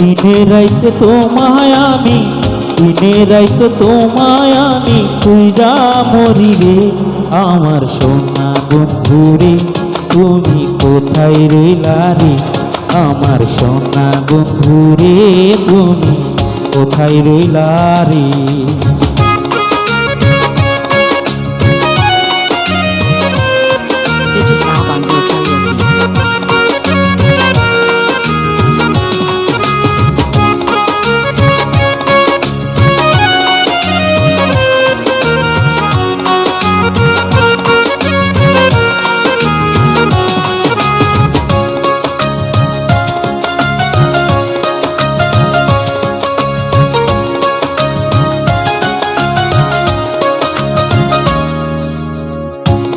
দিনে রাইতে তোমায় আমি, দিনে রাইতে তোমায় আমি খুঁজা মরি রে। আমার সোনা বন্ধু রে, তুমি কোথায় রইলা রে? আমার সোনা বন্ধু রে, তুমি কোথায় রইলা রে?这是小版的穿越剧。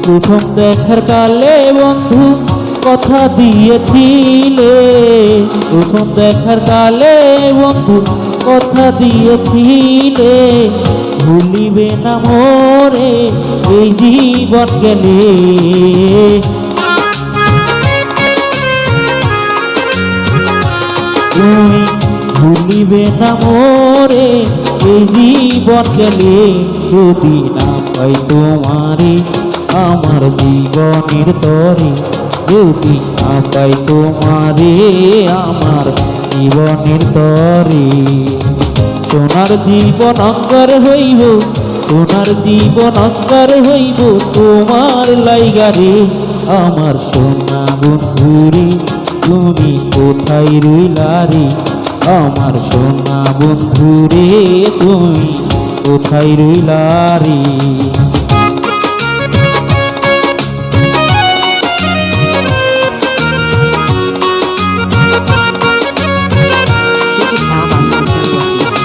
প্রথম দেখার কালে বন্ধু কথা দিয়েছিলে, প্রথম দেখার কালে বন্ধু কথা দিয়েছিলে, ভুলিবে না মোরে এই জীবন গেলে। তুমি ভুলিবে না মোরে এই জীবন গেলে, যদি না পাই তোমারে আমার জীবনের তরে, যদি না পাই তোমারে আমার জীবনের তরে। সোনার জীবন অঙ্গার হইব, সোনার জীবন অঙ্গার হইব তোমার লাইগারে। আমার সোনা বন্ধুরে, তুমি কোথায় রইলা রে? আমার সোনা বন্ধুরে, তুমি কোথায় রইলা রে?这是小版的穿越剧。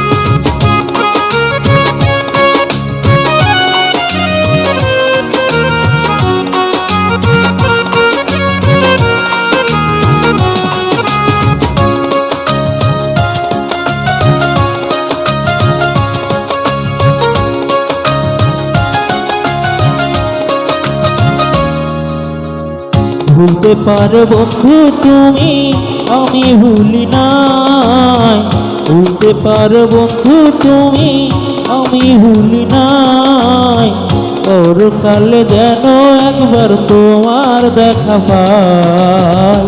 ভুলতে পারো বন্ধু তুমি, আমি ভুলি নাই। ভুলতে পারো বন্ধু তুমি, আমি ভুলি নাই। পরকালে যেন একবার তোমার দেখা পাই।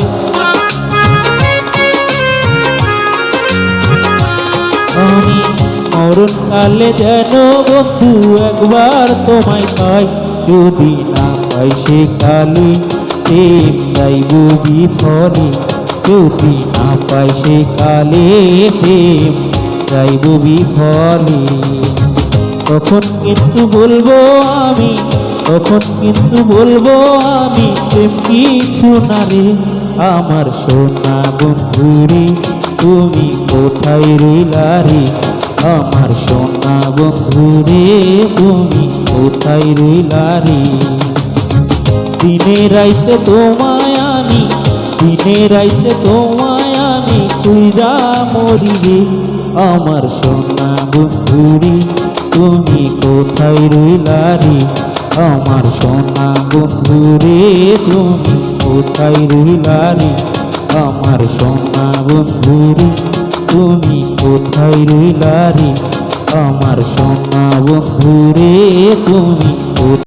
আমি মরণকালে যেন বন্ধু একবার তোমায় পাই। যদি না পাই সে কালে প্রেম যাইব বিফলে, যদি না পাই সে কালে প্রেম যাইব বিফলে। তখন কিন্তু বলবো আমি, তখন কিন্তু বলবো আমি প্রেম কিছু না রে। আমার সোনা বন্ধুরে, তুমি কোথায় রইলা রে? আমার সোনা বন্ধুরে, তুমি কোথায় রইলা রে? দিনে রাইতে তোমায় আমি, দিনে রাইতে তোমায় আমি খুঁজা মরি রে। আমার সোনা বন্ধুরে, তুমি কোথায় রইলা রে? আমার সোনা বন্ধুরে, তুমি কোথায় রইলা রে? আমার সোনা বন্ধুরে, তুমি কোথায় রইলা রে? আমার সোনা বন্ধুরে, তুমি